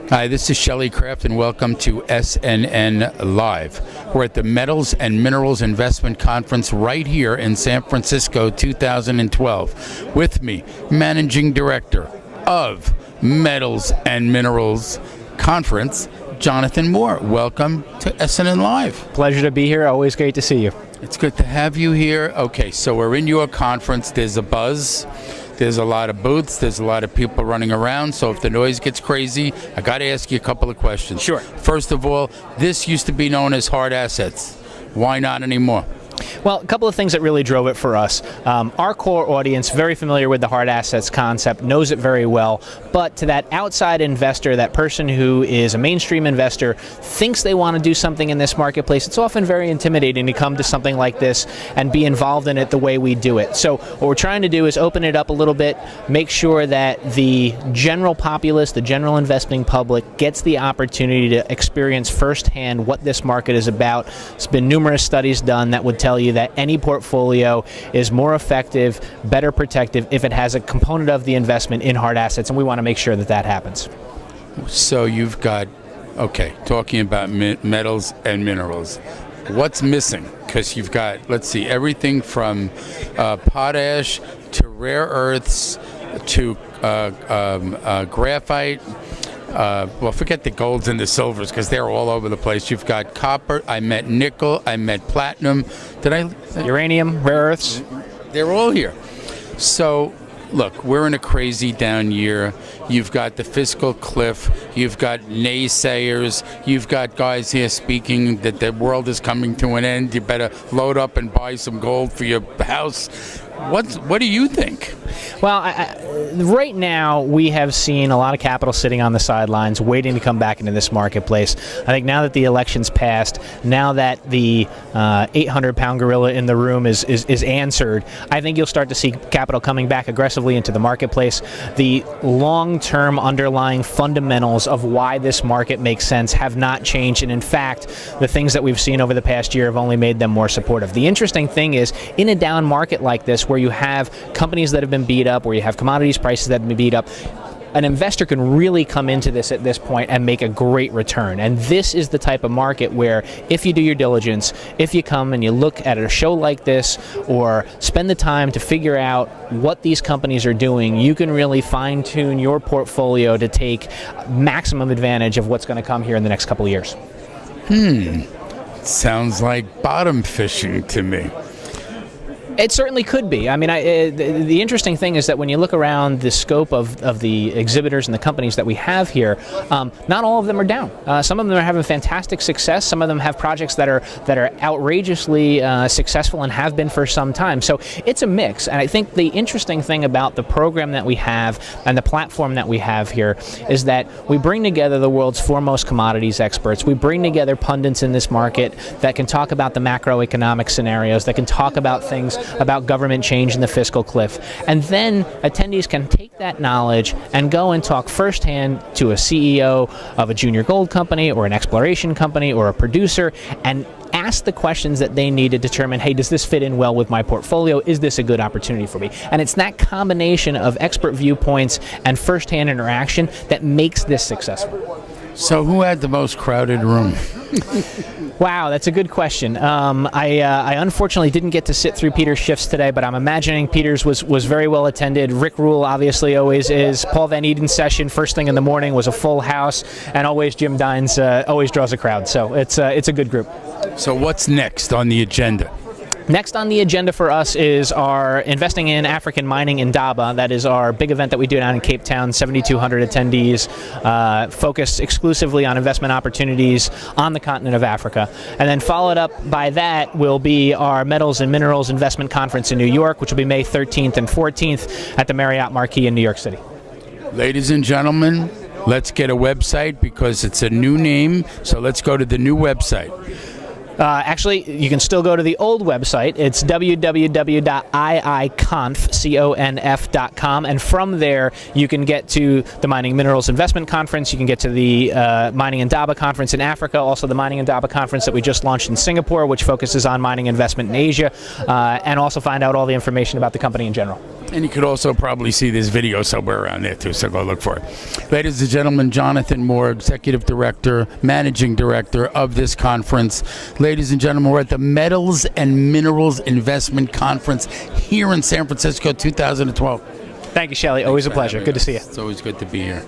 Hi, this is Shelley Kraft, and welcome to SNN Live. We're at the Metals and Minerals Investment Conference right here in San Francisco 2012. With me, Managing Director of Metals and Minerals Conference, Jonathan Moore. Welcome to SNN Live. Pleasure to be here. Always great to see you. It's good to have you here. Okay, so we're in your conference. There's a buzz. There's a lot of booths. There's a lot of people running around. So if the noise gets crazy, I got to ask you a couple of questions. Sure. First of all, this used to be known as hard assets. Why not anymore? Well, a couple of things that really drove it for us. Our core audience, very familiar with the hard assets concept, knows it very well, but to that outside investor, that person who is a mainstream investor, thinks they want to do something in this marketplace, it's often very intimidating to come to something like this and be involved in it the way we do it. So what we're trying to do is open it up a little bit, make sure that the general populace, the general investing public, gets the opportunity to experience firsthand what this market is about. There's been numerous studies done that would tell you that any portfolio is more effective, better protective if it has a component of the investment in hard assets, and we want to make sure that that happens. So you've got, okay, talking about metals and minerals. What's missing? Because you've got, let's see, everything from potash to rare earths to graphite. Well, forget the golds and the silvers because they're all over the place. You've got copper. I met nickel. I met platinum. Uranium, rare earths. They're all here. So, look, we're in a crazy down year. You've got the fiscal cliff. You've got naysayers. You've got guys here speaking that the world is coming to an end. You better load up and buy some gold for your house. What do you think? Well, right now we have seen a lot of capital sitting on the sidelines waiting to come back into this marketplace. I think now that the election's passed, now that the 800-pound gorilla in the room is answered, I think you'll start to see capital coming back aggressively into the marketplace. The long-term underlying fundamentals of why this market makes sense have not changed, and in fact, the things that we've seen over the past year have only made them more supportive. The interesting thing is, in a down market like this, where you have companies that have been beat up, where you have commodities prices that have been beat up, an investor can really come into this at this point and make a great return. And this is the type of market where if you do your diligence, if you come and you look at a show like this or spend the time to figure out what these companies are doing, you can really fine-tune your portfolio to take maximum advantage of what's going to come here in the next couple of years. Sounds like bottom fishing to me. It certainly could be. I mean, the interesting thing is that when you look around the scope of the exhibitors and the companies that we have here, not all of them are down. Some of them are having fantastic success. Some of them have projects that are outrageously successful and have been for some time. So it's a mix. And I think the interesting thing about the program that we have and the platform that we have here is that we bring together the world's foremost commodities experts. We bring together pundits in this market that can talk about the macroeconomic scenarios, that can talk about things about government change in the fiscal cliff. And then attendees can take that knowledge and go and talk firsthand to a CEO of a junior gold company or an exploration company or a producer and ask the questions that they need to determine, hey, does this fit in well with my portfolio? Is this a good opportunity for me? And it's that combination of expert viewpoints and firsthand interaction that makes this successful. So who had the most crowded room? Wow, that's a good question. I unfortunately didn't get to sit through Peter's shifts today, but I'm imagining Peter's was very well attended. Rick Rule obviously always is. Paul Van Eden's session first thing in the morning was a full house, and always Jim Dines always draws a crowd. So it's a good group. So what's next on the agenda? Next on the agenda for us is our Investing in African Mining in Daba. That is our big event that we do down in Cape Town, 7,200 attendees, focused exclusively on investment opportunities on the continent of Africa. And then followed up by that will be our Metals and Minerals Investment Conference in New York, which will be May 13th and 14th at the Marriott Marquis in New York City. Ladies and gentlemen, let's get a website because it's a new name, so let's go to the new website. Actually, you can still go to the old website. It's www.iiconf.com, and from there you can get to the Mining Minerals Investment Conference. You can get to the Mining Indaba Conference in Africa, also the Mining Indaba Conference that we just launched in Singapore, which focuses on mining investment in Asia, and also find out all the information about the company in general. And you could also probably see this video somewhere around there too, so go look for it. Ladies and gentlemen, Jonathan Moore, Executive Director, Managing Director of this conference. Ladies and gentlemen, we're at the Metals and Minerals Investment Conference here in San Francisco 2012. Thank you, Shelley. Always a pleasure. Good to see you. It's always good to be here.